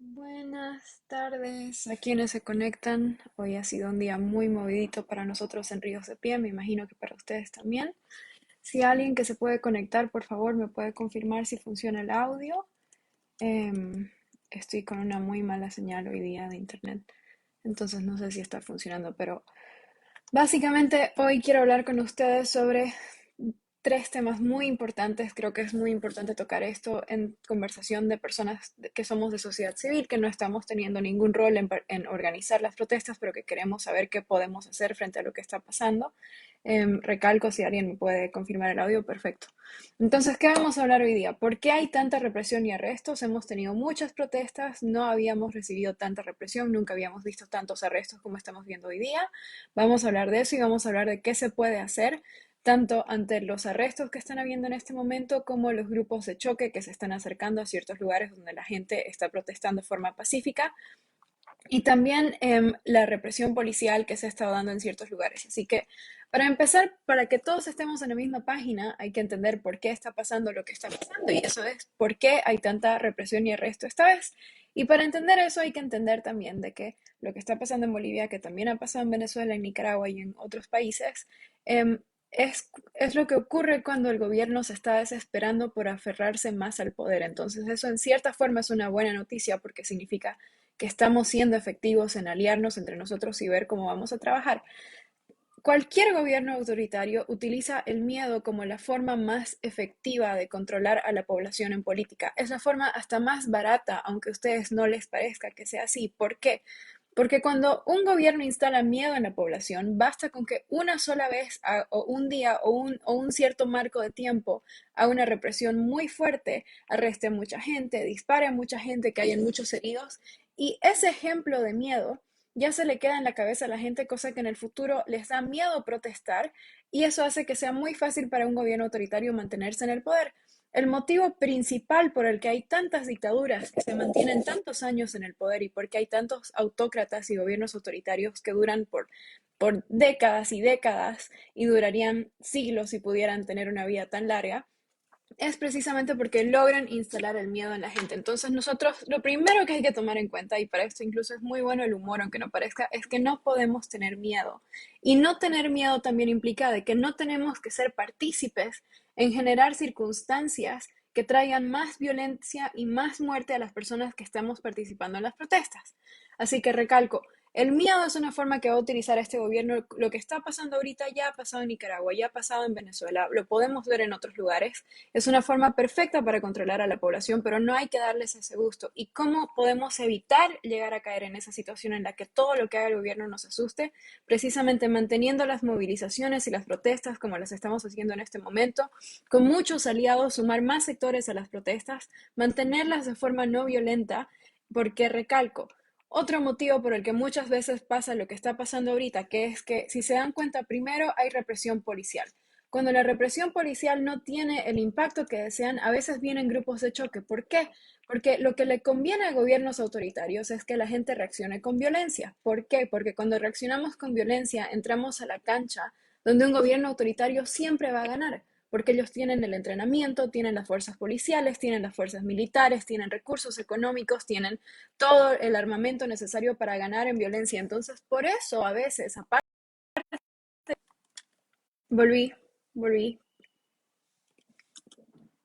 Buenas tardes a quienes se conectan. Hoy ha sido un día muy movidito para nosotros en Ríos de Pie, me imagino que para ustedes también. Si alguien que se puede conectar, por favor, me puede confirmar si funciona el audio. Estoy con una muy mala señal hoy día de internet, entonces no sé si está funcionando, pero básicamente, hoy quiero hablar con ustedes sobre tres temas muy importantes. Creo que es muy importante tocar esto en conversación de personas que somos de sociedad civil, que no estamos teniendo ningún rol en organizar las protestas, pero que queremos saber qué podemos hacer frente a lo que está pasando. Recalco, si alguien me puede confirmar el audio, perfecto. Entonces, ¿qué vamos a hablar hoy día? ¿Por qué hay tanta represión y arrestos? Hemos tenido muchas protestas, no habíamos recibido tanta represión, nunca habíamos visto tantos arrestos como estamos viendo hoy día. Vamos a hablar de eso y vamos a hablar de qué se puede hacer tanto ante los arrestos que están habiendo en este momento como los grupos de choque que se están acercando a ciertos lugares donde la gente está protestando de forma pacífica y también la represión policial que se ha estado dando en ciertos lugares. Así que para empezar, para que todos estemos en la misma página, hay que entender por qué está pasando lo que está pasando y eso es por qué hay tanta represión y arresto esta vez. Y para entender eso hay que entender también de que lo que está pasando en Bolivia, que también ha pasado en Venezuela, en Nicaragua y en otros países, em, es lo que ocurre cuando el gobierno se está desesperando por aferrarse más al poder. Entonces eso en cierta forma es una buena noticia porque significa que estamos siendo efectivos en aliarnos entre nosotros y ver cómo vamos a trabajar. Cualquier gobierno autoritario utiliza el miedo como la forma más efectiva de controlar a la población en política. Es la forma hasta más barata, aunque a ustedes no les parezca que sea así. ¿Por qué? Porque cuando un gobierno instala miedo en la población, basta con que una sola vez o un día o un cierto marco de tiempo a una represión muy fuerte, arreste a mucha gente, dispare a mucha gente, que hayan muchos heridos. Y ese ejemplo de miedo ya se le queda en la cabeza a la gente, cosa que en el futuro les da miedo protestar y eso hace que sea muy fácil para un gobierno autoritario mantenerse en el poder. El motivo principal por el que hay tantas dictaduras que se mantienen tantos años en el poder y por qué hay tantos autócratas y gobiernos autoritarios que duran por décadas y décadas y durarían siglos si pudieran tener una vida tan larga, es precisamente porque logran instalar el miedo en la gente. Entonces nosotros lo primero que hay que tomar en cuenta, y para esto incluso es muy bueno el humor, aunque no parezca, es que no podemos tener miedo. Y no tener miedo también implica de que no tenemos que ser partícipes en generar circunstancias que traigan más violencia y más muerte a las personas que estamos participando en las protestas. Así que recalco, el miedo es una forma que va a utilizar este gobierno. Lo que está pasando ahorita ya ha pasado en Nicaragua, ya ha pasado en Venezuela, lo podemos ver en otros lugares. Es una forma perfecta para controlar a la población, pero no hay que darles ese gusto. ¿Y cómo podemos evitar llegar a caer en esa situación en la que todo lo que haga el gobierno nos asuste? Precisamente manteniendo las movilizaciones y las protestas como las estamos haciendo en este momento, con muchos aliados, sumar más sectores a las protestas, mantenerlas de forma no violenta, porque recalco, otro motivo por el que muchas veces pasa lo que está pasando ahorita, que es que si se dan cuenta, primero hay represión policial. Cuando la represión policial no tiene el impacto que desean, a veces vienen grupos de choque. ¿Por qué? Porque lo que le conviene a gobiernos autoritarios es que la gente reaccione con violencia. ¿Por qué? Porque cuando reaccionamos con violencia entramos a la cancha donde un gobierno autoritario siempre va a ganar, porque ellos tienen el entrenamiento, tienen las fuerzas policiales, tienen las fuerzas militares, tienen recursos económicos, tienen todo el armamento necesario para ganar en violencia. Entonces, por eso a veces, aparte, volví, volví,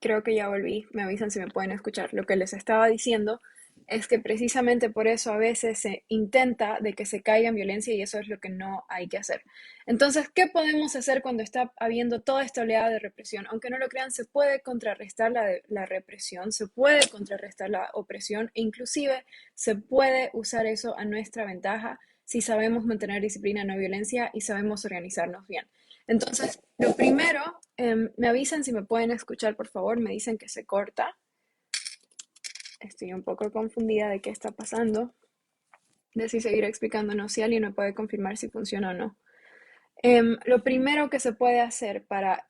creo que ya volví, me avisan si me pueden escuchar. Lo que les estaba diciendo es que precisamente por eso a veces se intenta de que se caiga en violencia y eso es lo que no hay que hacer. Entonces, ¿qué podemos hacer cuando está habiendo toda esta oleada de represión? Aunque no lo crean, se puede contrarrestar la represión, se puede contrarrestar la opresión e inclusive se puede usar eso a nuestra ventaja si sabemos mantener disciplina, no violencia y sabemos organizarnos bien. Entonces, lo primero, me avisan si me pueden escuchar, por favor, me dicen que se corta. Estoy un poco confundida de qué está pasando, de si seguir explicándonos, si alguien me puede confirmar si funciona o no. Lo primero que se puede hacer para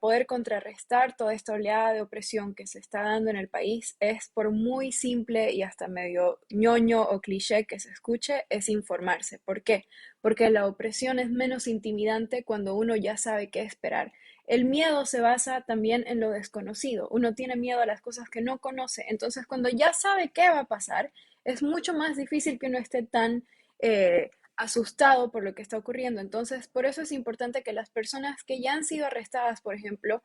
poder contrarrestar toda esta oleada de opresión que se está dando en el país es, por muy simple y hasta medio ñoño o cliché que se escuche, es informarse. ¿Por qué? Porque la opresión es menos intimidante cuando uno ya sabe qué esperar. El miedo se basa también en lo desconocido. Uno tiene miedo a las cosas que no conoce. Entonces, cuando ya sabe qué va a pasar, es mucho más difícil que uno esté tan asustado por lo que está ocurriendo. Entonces, por eso es importante que las personas que ya han sido arrestadas, por ejemplo,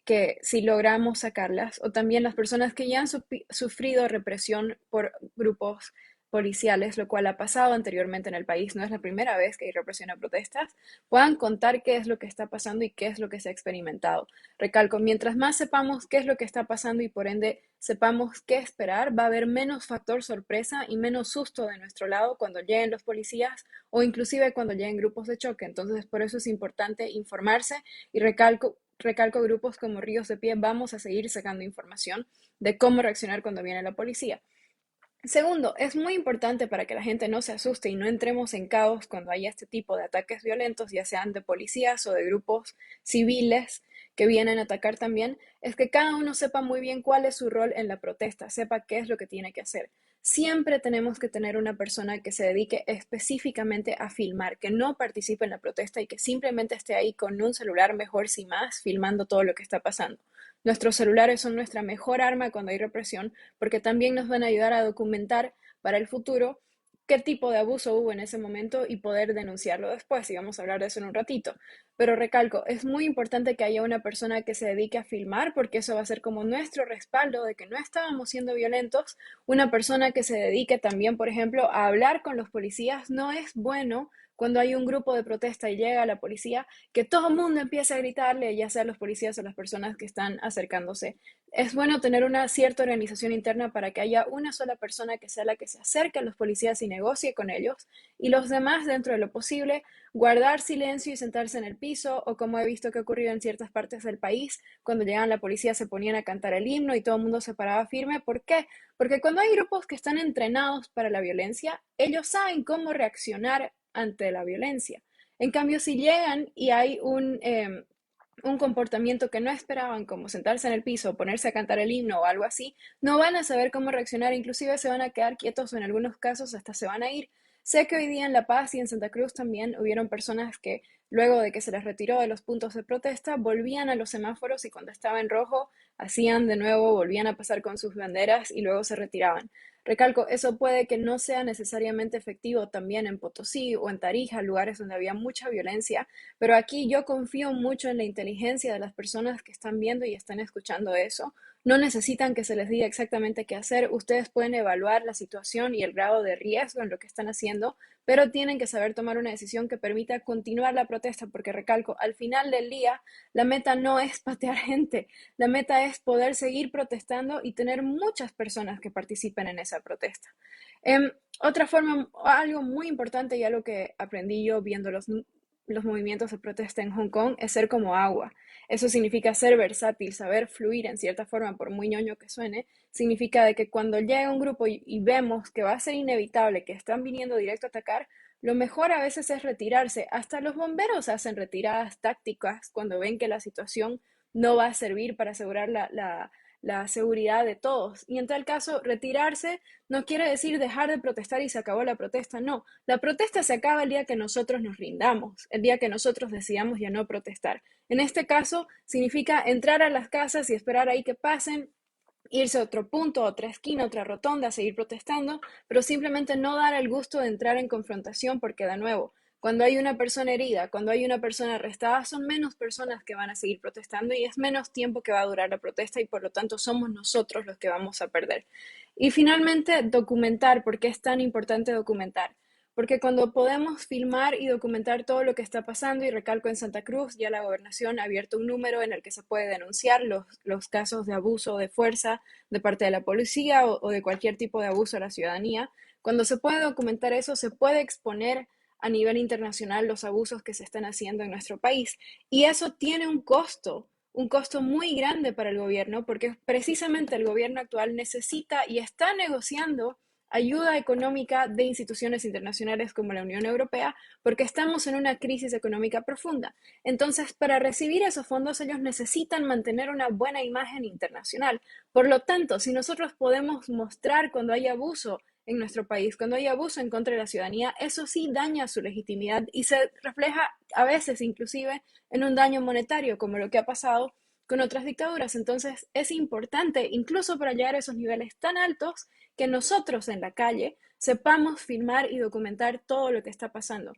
que si logramos sacarlas, o también las personas que ya han sufrido represión por grupos policiales, lo cual ha pasado anteriormente en el país, no es la primera vez que hay represión a protestas, puedan contar qué es lo que está pasando y qué es lo que se ha experimentado. Recalco, mientras más sepamos qué es lo que está pasando y por ende sepamos qué esperar, va a haber menos factor sorpresa y menos susto de nuestro lado cuando lleguen los policías o inclusive cuando lleguen grupos de choque. Entonces, por eso es importante informarse y recalco grupos como Ríos de Pie, vamos a seguir sacando información de cómo reaccionar cuando viene la policía. Segundo, es muy importante para que la gente no se asuste y no entremos en caos cuando haya este tipo de ataques violentos, ya sean de policías o de grupos civiles que vienen a atacar también, es que cada uno sepa muy bien cuál es su rol en la protesta, sepa qué es lo que tiene que hacer. Siempre tenemos que tener una persona que se dedique específicamente a filmar, que no participe en la protesta y que simplemente esté ahí con un celular, mejor si más, filmando todo lo que está pasando. Nuestros celulares son nuestra mejor arma cuando hay represión porque también nos van a ayudar a documentar para el futuro qué tipo de abuso hubo en ese momento y poder denunciarlo después, y vamos a hablar de eso en un ratito. Pero recalco, es muy importante que haya una persona que se dedique a filmar, porque eso va a ser como nuestro respaldo de que no estábamos siendo violentos. Una persona que se dedique también, por ejemplo, a hablar con los policías. No es bueno cuando hay un grupo de protesta y llega la policía, que todo el mundo empiece a gritarle, ya sea los policías o las personas que están acercándose. Es bueno tener una cierta organización interna para que haya una sola persona que sea la que se acerque a los policías y negocie con ellos, y los demás, dentro de lo posible, guardar silencio y sentarse en el piso, o como he visto que ha ocurrido en ciertas partes del país, cuando llegaban la policía se ponían a cantar el himno y todo el mundo se paraba firme. ¿Por qué? Porque cuando hay grupos que están entrenados para la violencia, ellos saben cómo reaccionar ante la violencia. En cambio, si llegan y hay un comportamiento que no esperaban, como sentarse en el piso, ponerse a cantar el himno o algo así, no van a saber cómo reaccionar, inclusive se van a quedar quietos o en algunos casos hasta se van a ir. Sé que hoy día en La Paz y en Santa Cruz también hubieron personas que luego de que se les retiró de los puntos de protesta, volvían a los semáforos y cuando estaba en rojo, hacían de nuevo, volvían a pasar con sus banderas y luego se retiraban. Recalco, eso puede que no sea necesariamente efectivo también en Potosí o en Tarija, lugares donde había mucha violencia, pero aquí yo confío mucho en la inteligencia de las personas que están viendo y están escuchando eso. No necesitan que se les diga exactamente qué hacer. Ustedes pueden evaluar la situación y el grado de riesgo en lo que están haciendo, pero tienen que saber tomar una decisión que permita continuar la protesta, porque recalco, al final del día, la meta no es patear gente, la meta es poder seguir protestando y tener muchas personas que participen en esa protesta. Otra forma, algo muy importante y algo que aprendí yo viendo los movimientos de protesta en Hong Kong es ser como agua. Eso significa ser versátil, saber fluir en cierta forma, por muy ñoño que suene. Significa de que cuando llega un grupo y vemos que va a ser inevitable, que están viniendo directo a atacar, lo mejor a veces es retirarse. Hasta los bomberos hacen retiradas tácticas cuando ven que la situación no va a servir para asegurar la seguridad de todos. Y en tal caso, retirarse no quiere decir dejar de protestar y se acabó la protesta, no. La protesta se acaba el día que nosotros nos rindamos, el día que nosotros decidamos ya no protestar. En este caso, significa entrar a las casas y esperar ahí que pasen, irse a otro punto, a otra esquina, a otra rotonda, seguir protestando, pero simplemente no dar el gusto de entrar en confrontación porque, de nuevo, cuando hay una persona herida, cuando hay una persona arrestada, son menos personas que van a seguir protestando y es menos tiempo que va a durar la protesta y por lo tanto somos nosotros los que vamos a perder. Y finalmente, documentar. ¿Por qué es tan importante documentar? Porque cuando podemos filmar y documentar todo lo que está pasando, y recalco en Santa Cruz, ya la gobernación ha abierto un número en el que se puede denunciar los casos de abuso de fuerza de parte de la policía o de cualquier tipo de abuso a la ciudadanía. Cuando se puede documentar eso, se puede exponer a nivel internacional los abusos que se están haciendo en nuestro país. Y eso tiene un costo muy grande para el gobierno, porque precisamente el gobierno actual necesita y está negociando ayuda económica de instituciones internacionales como la Unión Europea, porque estamos en una crisis económica profunda. Entonces, para recibir esos fondos, ellos necesitan mantener una buena imagen internacional. Por lo tanto, si nosotros podemos mostrar cuando hay abuso en nuestro país, cuando hay abuso en contra de la ciudadanía, eso sí daña su legitimidad y se refleja a veces inclusive en un daño monetario, como lo que ha pasado con otras dictaduras. Entonces es importante, incluso para llegar a esos niveles tan altos, que nosotros en la calle sepamos filmar y documentar todo lo que está pasando.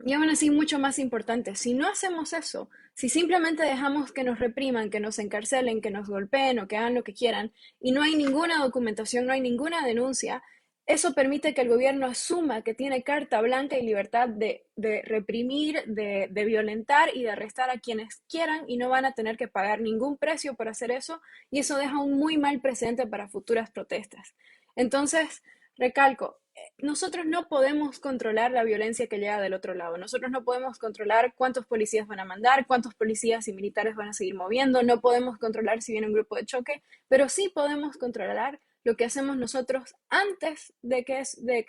Y aún así, mucho más importante, si no hacemos eso, si simplemente dejamos que nos repriman, que nos encarcelen, que nos golpeen o que hagan lo que quieran, y no hay ninguna documentación, no hay ninguna denuncia, eso permite que el gobierno asuma que tiene carta blanca y libertad de reprimir, de violentar y de arrestar a quienes quieran y no van a tener que pagar ningún precio por hacer eso, y eso deja un muy mal precedente para futuras protestas. Entonces, recalco, nosotros no podemos controlar la violencia que llega del otro lado. Nosotros no podemos controlar cuántos policías van a mandar, cuántos policías y militares van a seguir moviendo. No podemos controlar si viene un grupo de choque, pero sí podemos controlar lo que hacemos nosotros antes de que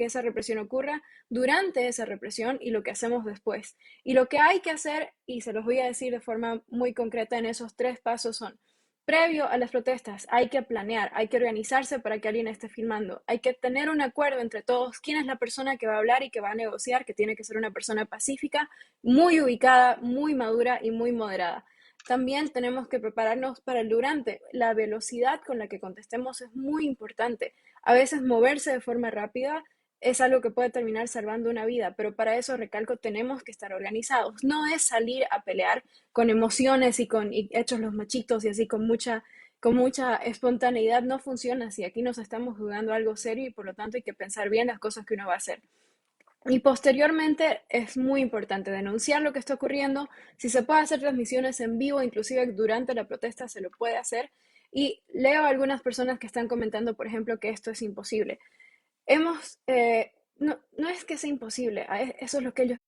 esa represión ocurra, durante esa represión y lo que hacemos después. Y lo que hay que hacer, y se los voy a decir de forma muy concreta en esos 3 pasos, son: previo a las protestas, hay que planear, hay que organizarse para que alguien esté filmando, hay que tener un acuerdo entre todos quién es la persona que va a hablar y que va a negociar, que tiene que ser una persona pacífica, muy ubicada, muy madura y muy moderada. También tenemos que prepararnos para el durante. La velocidad con la que contestemos es muy importante. A veces moverse de forma rápida es algo que puede terminar salvando una vida, pero para eso, recalco, tenemos que estar organizados. No es salir a pelear con emociones y hechos los machitos y así con mucha espontaneidad. No funciona así. Aquí nos estamos jugando algo serio y por lo tanto hay que pensar bien las cosas que uno va a hacer. Y posteriormente es muy importante denunciar lo que está ocurriendo. Si se puede hacer transmisiones en vivo, inclusive durante la protesta, se lo puede hacer. Y leo a algunas personas que están comentando, por ejemplo, que esto es imposible. No es que sea imposible, eso es lo que ellos,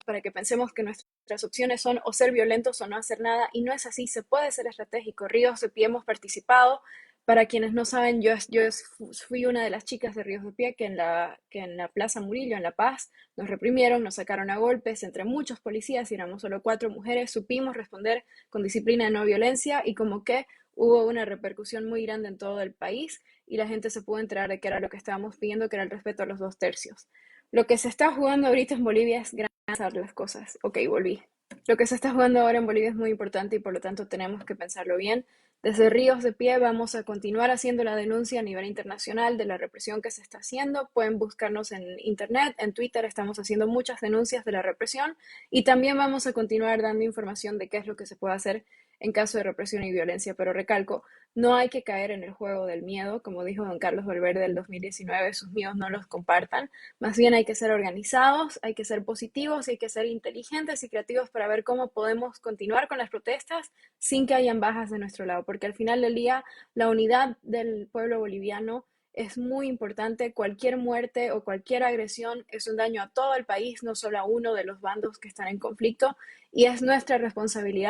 para que pensemos que nuestras opciones son o ser violentos o no hacer nada, y no es así. Se puede ser estratégico. Ríos de Pie hemos participado. Para quienes no saben, yo fui una de las chicas de Ríos de Pie que en la Plaza Murillo, en La Paz, nos reprimieron, nos sacaron a golpes entre muchos policías y éramos solo 4 mujeres. Supimos responder con disciplina de no violencia y como que hubo una repercusión muy grande en todo el país y la gente se pudo enterar de qué era lo que estábamos pidiendo, que era el respeto a los 2 tercios. Lo que se está jugando ahorita en Bolivia es pensar las cosas. Ok, volví. Lo que se está jugando ahora en Bolivia es muy importante y por lo tanto tenemos que pensarlo bien. Desde Ríos de Pie vamos a continuar haciendo la denuncia a nivel internacional de la represión que se está haciendo. Pueden buscarnos en internet, en Twitter, estamos haciendo muchas denuncias de la represión y también vamos a continuar dando información de qué es lo que se puede hacer en caso de represión y violencia. Pero recalco, no hay que caer en el juego del miedo, como dijo don Carlos Valverde del 2019, sus miedos no los compartan. Más bien hay que ser organizados, hay que ser positivos, hay que ser inteligentes y creativos para ver cómo podemos continuar con las protestas sin que hayan bajas de nuestro lado, porque al final del día la unidad del pueblo boliviano es muy importante. Cualquier muerte o cualquier agresión es un daño a todo el país, no solo a uno de los bandos que están en conflicto, y es nuestra responsabilidad